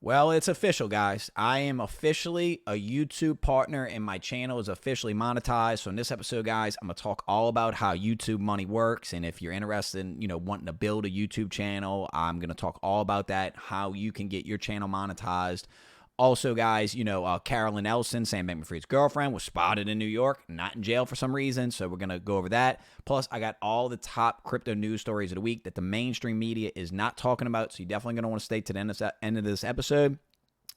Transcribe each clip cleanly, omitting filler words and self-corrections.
Well, it's official, guys. I am officially a YouTube partner and my channel is officially monetized. So in this episode, guys, I'm going to talk all about how YouTube money works. And if you're interested in, wanting to build a YouTube channel, I'm going to talk all about that, how you can get your channel monetized. Also, guys, Carolyn Elson, Sam Bankman-Fried's girlfriend, was spotted in New York, not in jail for some reason. So we're going to go over that. Plus, I got all the top crypto news stories of the week that the mainstream media is not talking about. So you're definitely going to want to stay to the end of this episode.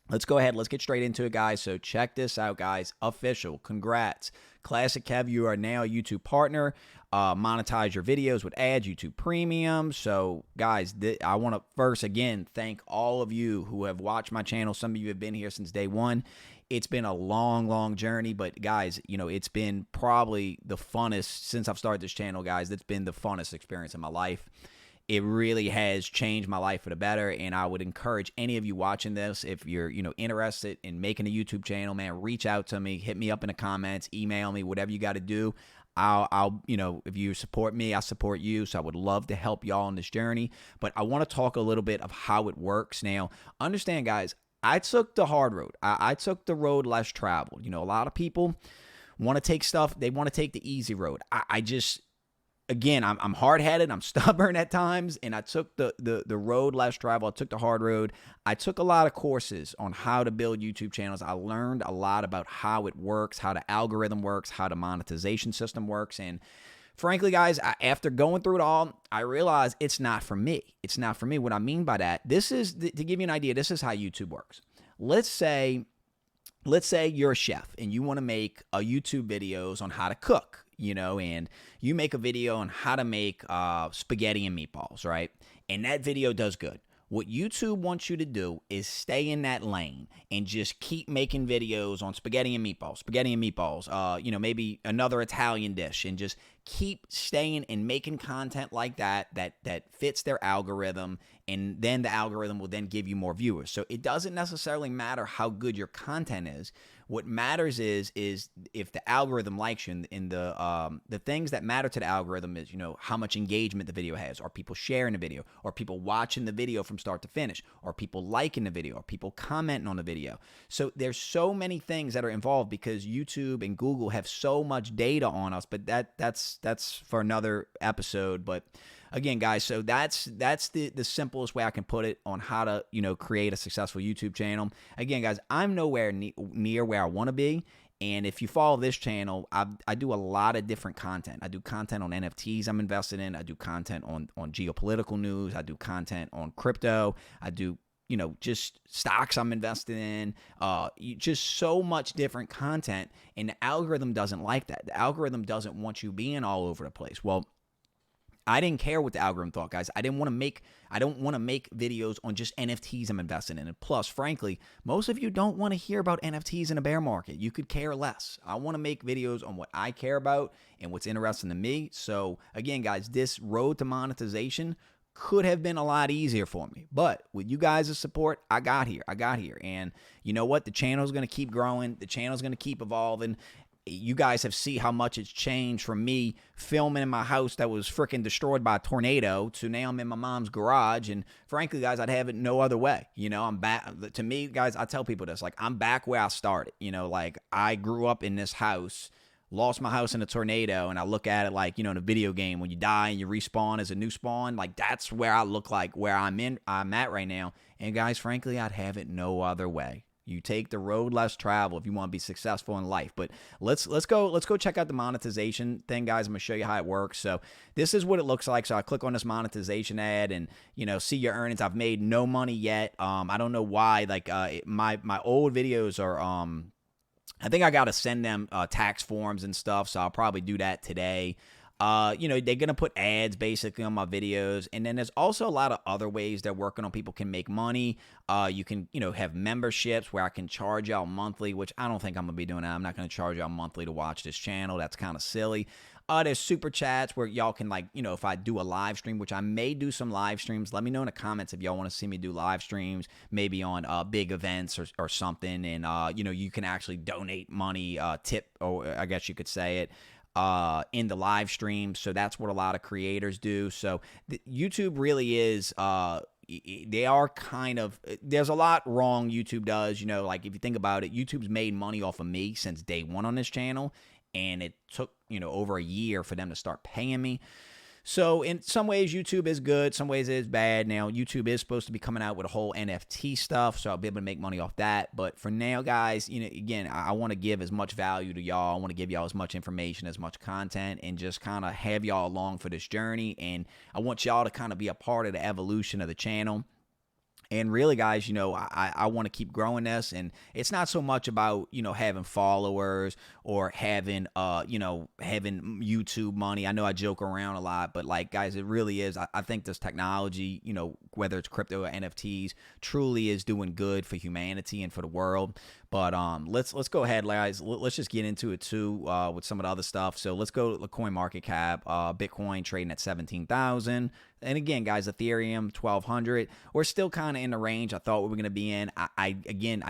Let's go ahead. Let's get straight into it, guys. So check this out, guys. Official. Congrats. Classic Kev, you are now a YouTube partner. Monetize your videos with ads, YouTube Premium. So, guys, I want to first, again, thank all of you who have watched my channel. Some of you have been here since day one. It's been a long, long journey. But, guys, it's been probably the funnest since I've started this channel, guys. It's been the funnest experience in my life. It really has changed my life for the better, and I would encourage any of you watching this, if you're, interested in making a YouTube channel, man, reach out to me, hit me up in the comments, email me, whatever you got to do. I'll, if you support me, I support you, so I would love to help y'all on this journey. But I want to talk a little bit of how it works. Now, understand, guys, I took the hard road. I took the road less traveled. A lot of people want to take stuff, they want to take the easy road. Again, I'm hard-headed, I'm stubborn at times, and I took the road less traveled. I took the hard road. I took a lot of courses on how to build YouTube channels. I learned a lot about how it works, how the algorithm works, how the monetization system works, and frankly, guys, after going through it all, I realized it's not for me. It's not for me. What I mean by that, this is, to give you an idea, this is how YouTube works. Let's say you're a chef and you want to make a YouTube videos on how to cook, and you make a video on how to make spaghetti and meatballs, right? And that video does good. What YouTube wants you to do is stay in that lane and just keep making videos on spaghetti and meatballs, maybe another Italian dish, and just keep staying and making content like that fits their algorithm, and then the algorithm will then give you more viewers. So it doesn't necessarily matter how good your content is. What matters is if the algorithm likes you, and the things that matter to the algorithm is, how much engagement the video has. Are people sharing the video? Are people watching the video from start to finish? Are people liking the video? Are people commenting on the video? So there's so many things that are involved because YouTube and Google have so much data on us, but that's for another episode. But again, guys, so that's the simplest way I can put it on how to, create a successful YouTube channel. Again, guys, I'm nowhere near where I want to be. And if you follow this channel, I do a lot of different content. I do content on NFTs I'm invested in. I do content on geopolitical news. I do content on crypto. I do, just stocks I'm invested in, just so much different content. And the algorithm doesn't like that. The algorithm doesn't want you being all over the place. Well, I didn't care what the algorithm thought, guys. I don't want to make videos on just NFTs I'm invested in. And plus, frankly, most of you don't want to hear about NFTs in a bear market. You could care less. I want to make videos on what I care about and what's interesting to me. So again, guys, this road to monetization could have been a lot easier for me. But with you guys' support, I got here. And you know what? The channel is going to keep growing. The channel is going to keep evolving. You guys have seen how much it's changed from me filming in my house that was freaking destroyed by a tornado to now I'm in my mom's garage. And frankly, guys, I'd have it no other way. I'm back. To me, guys, I tell people this, like, I'm back where I started. Like, I grew up in this house, lost my house in a tornado, and I look at it like, in a video game, when you die and you respawn as a new spawn, like, that's where I look like where I'm at right now. And guys, frankly, I'd have it no other way. You take the road less traveled if you want to be successful in life. But let's go check out the monetization thing, guys. I'm going to show you how it works. So this is what it looks like. So I click on this monetization ad and, see your earnings. I've made no money yet. I don't know why. Like my old videos are I think I got to send them tax forms and stuff. So I'll probably do that today. They're going to put ads basically on my videos. And then there's also a lot of other ways they're working on. People can make money. You can, have memberships where I can charge y'all monthly, which I don't think I'm going to be doing that. I'm not going to charge y'all monthly to watch this channel. That's kind of silly. There's super chats where y'all can, like, if I do a live stream, which I may do some live streams, let me know in the comments if y'all want to see me do live streams, maybe on big events or something. And, you can actually donate money, tip, or I guess you could say it, in the live stream. So that's what a lot of creators do. So YouTube really is they are kind of, there's a lot wrong YouTube does. Like if you think about it, YouTube's made money off of me since day one on this channel, and it took, over a year for them to start paying me. So in some ways, YouTube is good. Some ways it is bad. Now, YouTube is supposed to be coming out with a whole NFT stuff, so I'll be able to make money off that. But for now, guys, again, I want to give as much value to y'all. I want to give y'all as much information, as much content, and just kind of have y'all along for this journey. And I want y'all to kind of be a part of the evolution of the channel. And really, guys, I want to keep growing this. And it's not so much about, having followers or having, having YouTube money. I know I joke around a lot, but like, guys, it really is. I think this technology, whether it's crypto or NFTs, truly is doing good for humanity and for the world. But let's go ahead, guys. Let's just get into it too with some of the other stuff. So let's go to the coin market cap. Bitcoin trading at 17,000. And again, guys, Ethereum 1,200. We're still kind of in the range I thought we were going to be in. I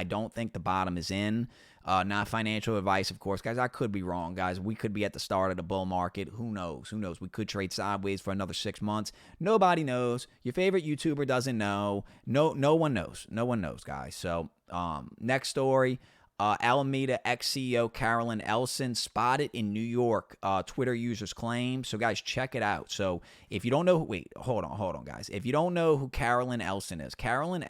don't think the bottom is in. Not financial advice, of course, guys. I could be wrong, guys. We could be at the start of the bull market. Who knows? Who knows? We could trade sideways for another 6 months. Nobody knows. Your favorite YouTuber doesn't know. No one knows. No one knows, guys. So next story. Alameda ex-CEO Carolyn Elson spotted in New York, Twitter users claim. So, guys, check it out. So, if you don't know, hold on, guys. If you don't know who Carolyn Elson is Sam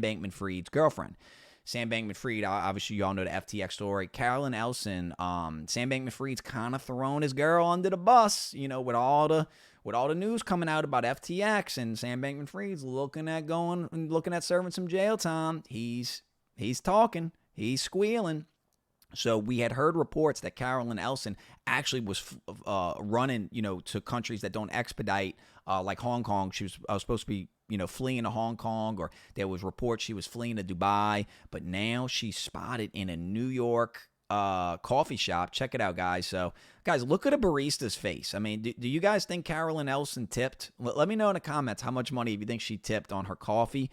Bankman-Fried's girlfriend. Sam Bankman-Fried, obviously, you all know the FTX story. Carolyn Elson, Sam Bankman-Fried's kind of thrown his girl under the bus, with all the news coming out about FTX, and Sam Bankman-Fried's looking at serving some jail time. He's talking. He's squealing. So we had heard reports that Carolyn Elson actually was running, to countries that don't expedite, like Hong Kong. She was supposed to be, fleeing to Hong Kong, or there was reports she was fleeing to Dubai. But now she's spotted in a New York coffee shop. Check it out, guys. So, guys, look at a barista's face. I mean, do you guys think Carolyn Elson tipped? Let me know in the comments how much money you think she tipped on her coffee.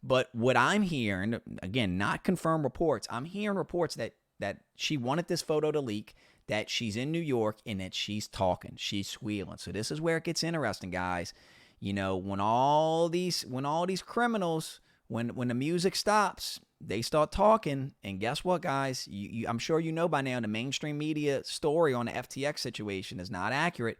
But what I'm hearing, again, not confirmed reports, I'm hearing reports that she wanted this photo to leak, that she's in New York, and that she's talking, she's squealing. So this is where it gets interesting, guys. When all these criminals, when the music stops, they start talking. And guess what, guys? I'm sure by now the mainstream media story on the FTX situation is not accurate.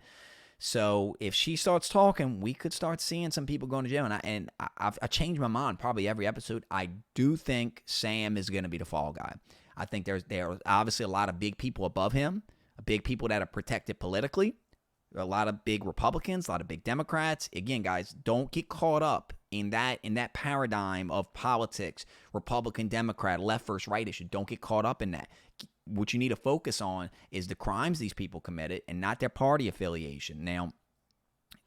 So if she starts talking, we could start seeing some people going to jail. And I changed my mind probably every episode. I do think Sam is going to be the fall guy. I think there are obviously a lot of big people above him, big people that are protected politically, a lot of big Republicans, a lot of big Democrats. Again, guys, don't get caught up in that paradigm of politics, Republican, Democrat, left versus right issue. Don't get caught up in that. What you need to focus on is the crimes these people committed and not their party affiliation. Now,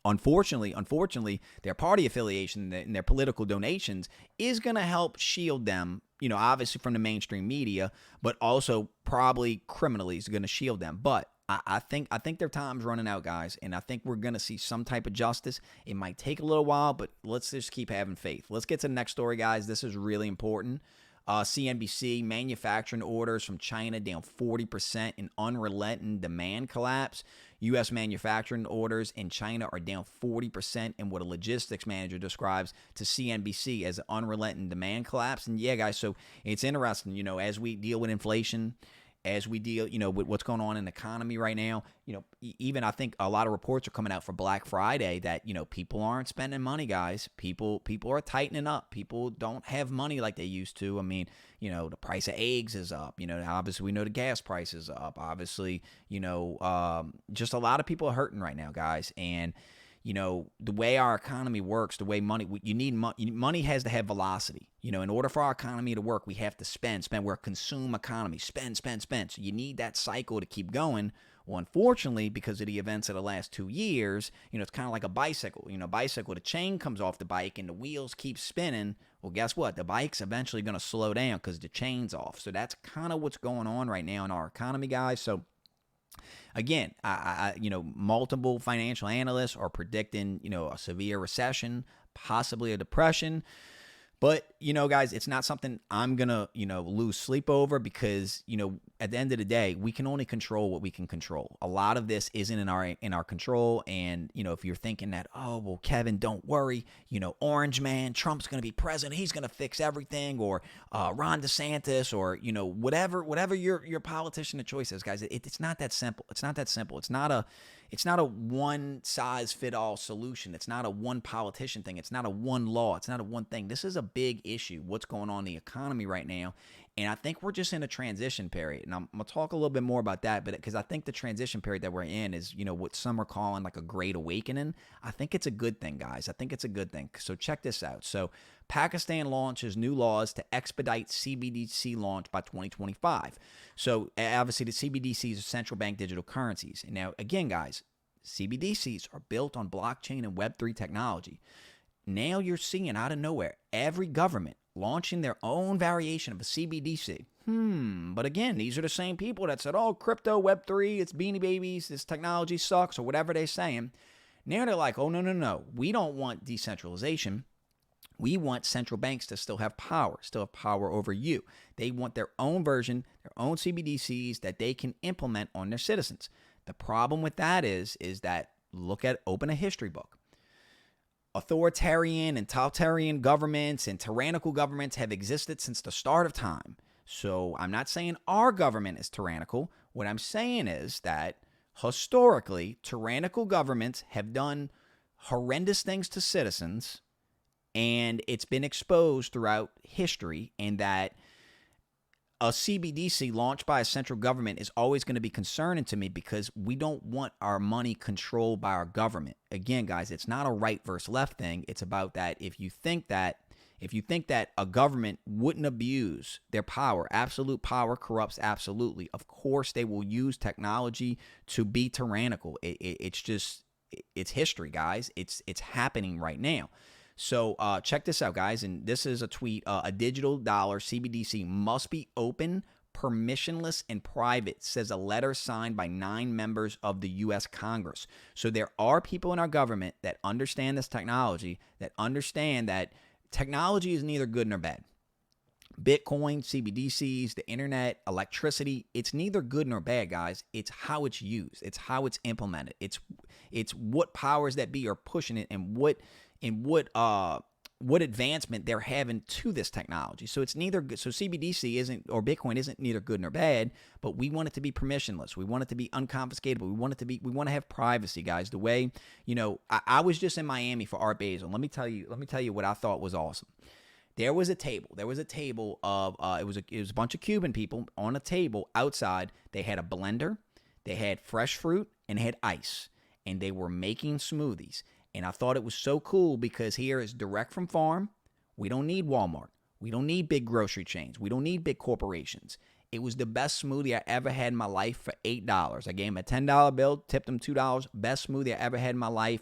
unfortunately, their party affiliation and their political donations is going to help shield them, obviously from the mainstream media, but also probably criminally is going to shield them. But I think their time's running out, guys, and I think we're going to see some type of justice. It might take a little while, but let's just keep having faith. Let's get to the next story, guys. This is really important. CNBC, manufacturing orders from China down 40% in unrelenting demand collapse. U.S. manufacturing orders in China are down 40% in what a logistics manager describes to CNBC as an unrelenting demand collapse. And yeah, guys, so it's interesting, as we deal with inflation, as we deal, with what's going on in the economy right now, even I think a lot of reports are coming out for Black Friday that, people aren't spending money, guys. People are tightening up. People don't have money like they used to. I mean, the price of eggs is up. Obviously we know the gas price is up. Obviously, just a lot of people are hurting right now, guys. And, the way our economy works, the way money has to have velocity. In order for our economy to work, we have to spend. We're a consume economy. Spend. So you need that cycle to keep going. Well, unfortunately, because of the events of the last 2 years, it's kind of like a bicycle. The chain comes off the bike and the wheels keep spinning. Well, guess what? The bike's eventually going to slow down because the chain's off. So that's kind of what's going on right now in our economy, guys. So again, multiple financial analysts are predicting, a severe recession, possibly a depression. But, guys, it's not something I'm going to, lose sleep over because, at the end of the day, we can only control what we can control. A lot of this isn't in our control. And, if you're thinking that, oh, well, Kevin, don't worry, Orange Man, Trump's going to be president. He's going to fix everything, or Ron DeSantis, or, whatever your politician of choice is, guys, it's not that simple. It's not that simple. It's not a one size fit all solution. It's not a one politician thing. It's not a one law. It's not a one thing. This is a big issue, what's going on in the economy right now. And I think we're just in a transition period. And I'm going to talk a little bit more about that, but because I think the transition period that we're in is, what some are calling like a great awakening. I think it's a good thing, guys. I think it's a good thing. So check this out. So Pakistan launches new laws to expedite CBDC launch by 2025. So obviously the CBDCs are central bank digital currencies. And now, again, guys, CBDCs are built on blockchain and Web3 technology. Now you're seeing out of nowhere every government launching their own variation of a CBDC. But again, these are the same people that said, oh, crypto, Web3, it's beanie babies, this technology sucks, or whatever they're saying. Now they're like, oh, no. We don't want decentralization. We want central banks to still have power over you. They want their own version, their own CBDCs that they can implement on their citizens. The problem with that is that open a history book. Authoritarian and totalitarian governments and tyrannical governments have existed since the start of time. So I'm not saying our government is tyrannical. What I'm saying is that historically, tyrannical governments have done horrendous things to citizens, and it's been exposed throughout history, and that a CBDC launched by a central government is always going to be concerning to me because we don't want our money controlled by our government. Again, guys, it's not a right versus left thing. It's about that if you think that a government wouldn't abuse their power, absolute power corrupts absolutely. Of course, they will use technology to be tyrannical. It's history, guys. It's happening right now. So check this out, guys, and this is a tweet. A digital dollar CBDC must be open, permissionless, and private, says a letter signed by 9 members of the U.S. Congress. So there are people in our government that understand this technology, that understand that technology is neither good nor bad. Bitcoin, CBDCs, the internet, electricity, it's neither good nor bad, guys. It's how it's used. It's how it's implemented. It's what powers that be are pushing it and what advancement they're having to this technology. So it's neither good. So CBDC isn't, or Bitcoin isn't neither good nor bad, but we want it to be permissionless. We want it to be unconfiscatable. We want to have privacy, guys. The way, I was just in Miami for Art Basel. Let me tell you what I thought was awesome. There was a table of, it was a bunch of Cuban people on a table outside. They had a blender, they had fresh fruit, and they had ice, and they were making smoothies. And I thought it was so cool because here is direct from farm. We don't need Walmart. We don't need big grocery chains. We don't need big corporations. It was the best smoothie I ever had in my life for $8. I gave him a $10 bill, tipped him $2. Best smoothie I ever had in my life.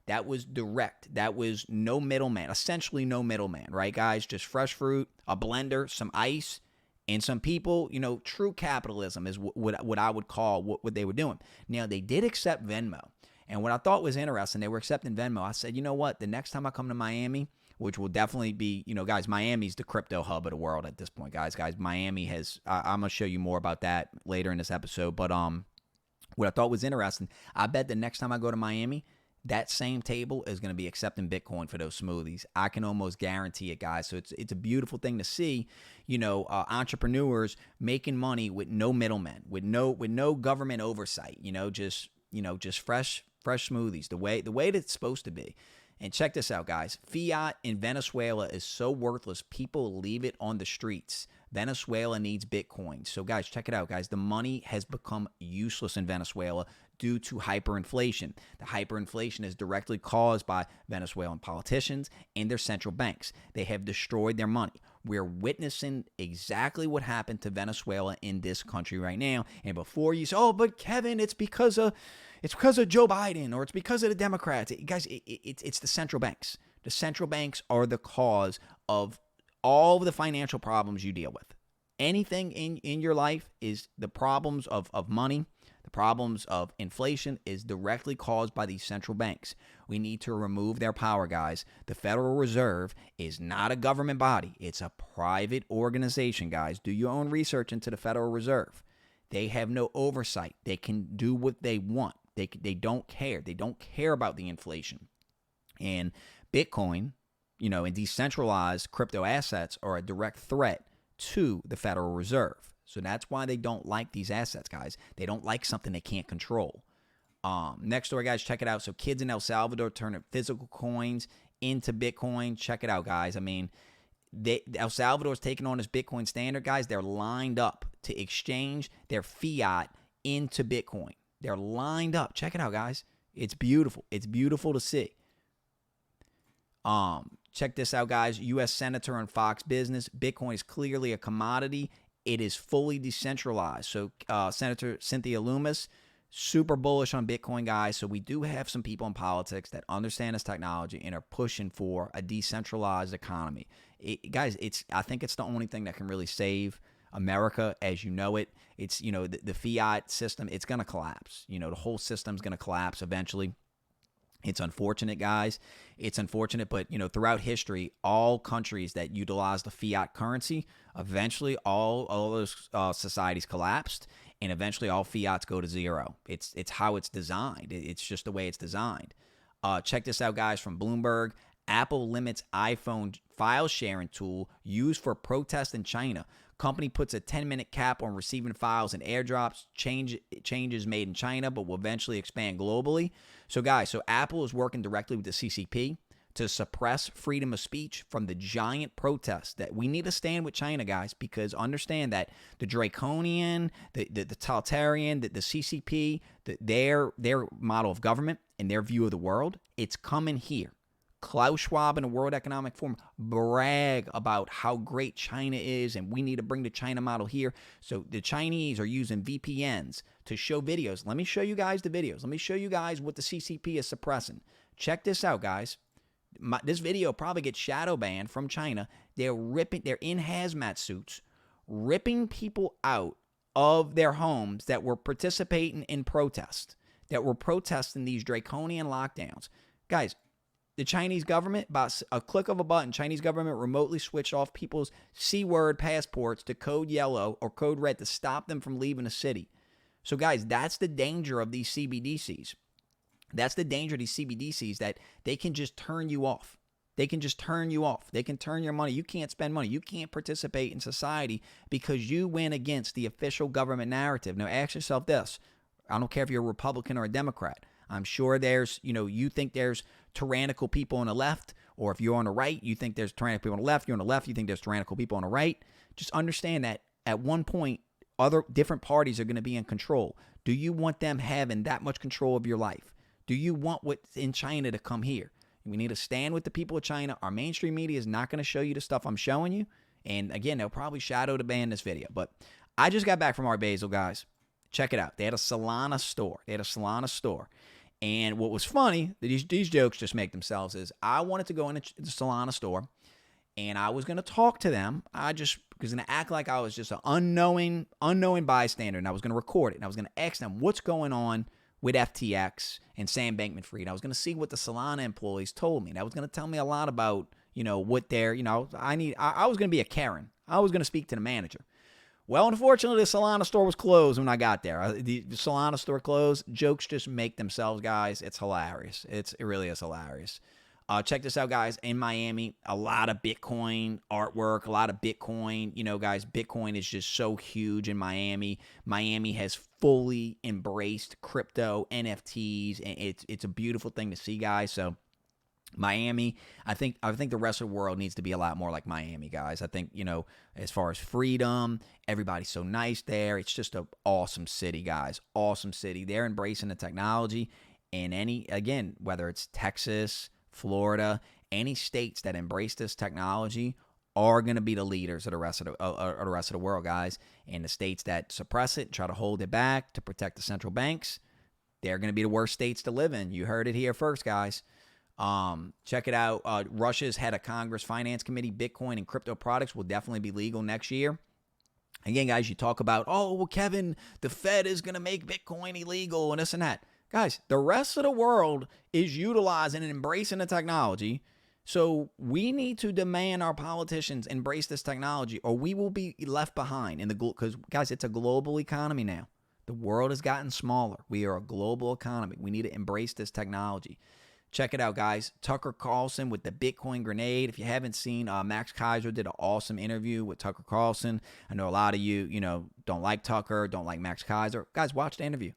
That was direct. That was no middleman, essentially no middleman, right, guys? Just fresh fruit, a blender, some ice, and some people, true capitalism is what I would call what they were doing. Now, they did accept Venmo. And what I thought was interesting, they were accepting Venmo. I said, you know what? The next time I come to Miami, which will definitely be, guys, Miami's the crypto hub of the world at this point, guys. Miami has, I'm going to show you more about that later in this episode. But what I thought was interesting, I bet the next time I go to Miami, that same table is going to be accepting Bitcoin for those smoothies. I can almost guarantee it, guys. So it's a beautiful thing to see, entrepreneurs making money with no middlemen, with no government oversight, just fresh smoothies, the way that it's supposed to be. And check this out, guys. Fiat in Venezuela is so worthless, people leave it on the streets. Venezuela needs Bitcoin. So, guys, check it out, guys. The money has become useless in Venezuela due to hyperinflation. The hyperinflation is directly caused by Venezuelan politicians and their central banks. They have destroyed their money. We're witnessing exactly what happened to Venezuela in this country right now. And before you say, oh, but Kevin, it's because of Joe Biden or it's because of the Democrats. Guys, it's the central banks. The central banks are the cause of all of the financial problems you deal with. Anything in your life is the problems of money, the The problems of inflation is directly caused by these central banks. We need to remove their power, guys. The Federal Reserve is not a government body. It's a private organization, guys. Do your own research into the Federal Reserve. They have no oversight. They can do what they want. They don't care. They don't care about the inflation. And Bitcoin, and decentralized crypto assets are a direct threat to the Federal Reserve. So that's why they don't like these assets, guys. They don't like something they can't control. Next story, guys, check it out. So kids in El Salvador turning physical coins into Bitcoin. Check it out, guys. I mean, El Salvador is taking on this Bitcoin standard, guys. They're lined up to exchange their fiat into Bitcoin. They're lined up. Check it out, guys. It's beautiful. It's beautiful to see. Check this out, guys. U.S. Senator on Fox Business. Bitcoin is clearly a commodity. It is fully decentralized. So Senator Cynthia Lummis, super bullish on Bitcoin, guys. So we do have some people in politics that understand this technology and are pushing for a decentralized economy. Guys, I think it's the only thing that can really save America as you know it. It's, the fiat system, it's going to collapse. The whole system's going to collapse eventually. It's unfortunate, guys. It's unfortunate, but, throughout history, all countries that utilize the fiat currency, eventually all those societies collapsed, and eventually all fiats go to zero. It's how it's designed. It's just the way it's designed. Check this out, guys, from Bloomberg. Apple limits iPhone file sharing tool used for protest in China. Company puts a 10-minute cap on receiving files and airdrops. Changes made in China, but will eventually expand globally. So, guys, Apple is working directly with the CCP to suppress freedom of speech from the giant protests that we need to stand with China, guys, because understand that the draconian, the totalitarian, the CCP, their model of government and their view of the world, it's coming here. Klaus Schwab and the World Economic Forum brag about how great China is and we need to bring the China model here. So the Chinese are using VPNs to show videos. Let me show you guys the videos. Let me show you guys what the CCP is suppressing. Check this out, guys. This video probably gets shadow banned from China. They're in hazmat suits, ripping people out of their homes that were participating in protest, that were protesting these draconian lockdowns. Guys, the Chinese government, by a click of a button, Chinese government remotely switched off people's C-word passports to code yellow or code red to stop them from leaving the city. So, guys, that's the danger of these CBDCs. That's the danger of these CBDCs, that they can just turn you off. They can just turn you off. They can turn your money. You can't spend money. You can't participate in society because you went against the official government narrative. Now, ask yourself this. I don't care if you're a Republican or a Democrat. I'm sure there's, you think there's tyrannical people on the left, or if you're on the right, you think there's tyrannical people on the left. You're on the left, you think there's tyrannical people on the right. Just understand that at one point, other different parties are going to be in control. Do you want them having that much control of your life? Do you want what's in China to come here? We need to stand with the people of China. Our mainstream media is not going to show you the stuff I'm showing you. And again, they'll probably shadow to ban this video. But I just got back from Art Basel, guys. Check it out. They had a Solana store. And what was funny, these jokes just make themselves, is I wanted to go into the Solana store and I was going to talk to them. I was going to act like I was just an unknowing bystander, and I was going to record it. And I was going to ask them what's going on with FTX and Sam Bankman-Fried. I was going to see what the Solana employees told me. That was going to tell me a lot about, what they're, I was going to be a Karen. I was going to speak to the manager. Well, unfortunately, the Solana store was closed when I got there. The Solana store closed. Jokes just make themselves, guys. It's hilarious. It really is hilarious. Check this out, guys. In Miami, a lot of Bitcoin artwork, a lot of Bitcoin. Guys, Bitcoin is just so huge in Miami. Miami has fully embraced crypto, NFTs, and it's a beautiful thing to see, guys. So Miami, I think the rest of the world needs to be a lot more like Miami, guys. I think, as far as freedom, everybody's so nice there. It's just an awesome city, guys. Awesome city. They're embracing the technology. And whether it's Texas, Florida, any states that embrace this technology are going to be the leaders of the rest of the world, guys. And the states that suppress it, try to hold it back to protect the central banks, they're going to be the worst states to live in. You heard it here first, guys. Check it out. Russia's head of Congress Finance Committee, Bitcoin and crypto products will definitely be legal next year. Again, guys, you talk about, oh, well, Kevin, the Fed is going to make Bitcoin illegal and this and that. Guys, the rest of the world is utilizing and embracing the technology. So we need to demand our politicians embrace this technology, or we will be left behind. Because, guys, it's a global economy now. The world has gotten smaller. We are a global economy. We need to embrace this technology. Check it out, guys. Tucker Carlson with the Bitcoin grenade. If you haven't seen, Max Kaiser did an awesome interview with Tucker Carlson. I know a lot of you, don't like Tucker, don't like Max Kaiser. Guys, watch the interview.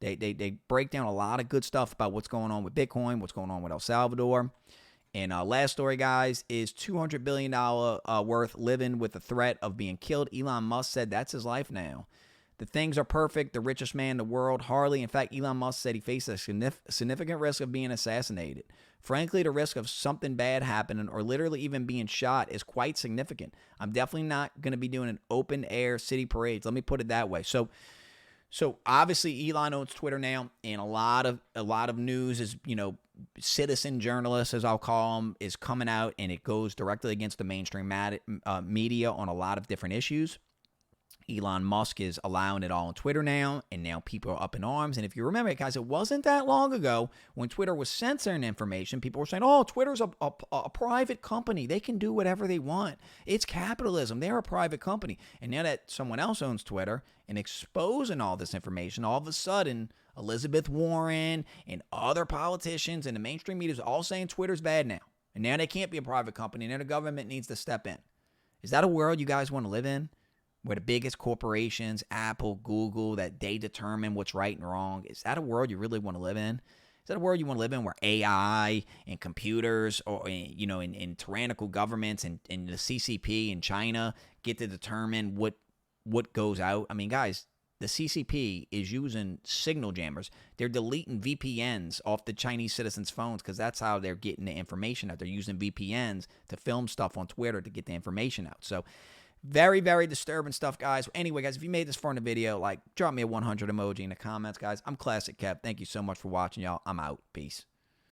They break down a lot of good stuff about what's going on with Bitcoin, what's going on with El Salvador. And last story, guys, is $200 billion worth living with the threat of being killed. Elon Musk said that's his life now. The things are perfect. The richest man in the world, hardly. In fact, Elon Musk said he faced a significant risk of being assassinated. Frankly, the risk of something bad happening or literally even being shot is quite significant. I'm definitely not going to be doing an open air city parades. Let me put it that way. So obviously Elon owns Twitter now, and a lot of news is, citizen journalists, as I'll call them, is coming out, and it goes directly against the mainstream media on a lot of different issues. Elon Musk is allowing it all on Twitter now, and now people are up in arms. And if you remember, guys, it wasn't that long ago when Twitter was censoring information. People were saying, oh, Twitter's a private company. They can do whatever they want. It's capitalism. They're a private company. And now that someone else owns Twitter and exposing all this information, all of a sudden, Elizabeth Warren and other politicians and the mainstream media is all saying Twitter's bad now. And now they can't be a private company. Now the government needs to step in. Is that a world you guys want to live in? Where the biggest corporations, Apple, Google, that they determine what's right and wrong? Is that a world you really want to live in? Is that a world you want to live in where AI and computers or, in tyrannical governments and the CCP in China get to determine what goes out? I mean, guys, the CCP is using signal jammers. They're deleting VPNs off the Chinese citizens' phones because that's how they're getting the information out. They're using VPNs to film stuff on Twitter to get the information out. So very, very disturbing stuff, guys. Anyway, guys, if you made this far in the video, drop me a 100 emoji in the comments, guys. I'm Classic Kev. Thank you so much for watching, y'all. I'm out. Peace.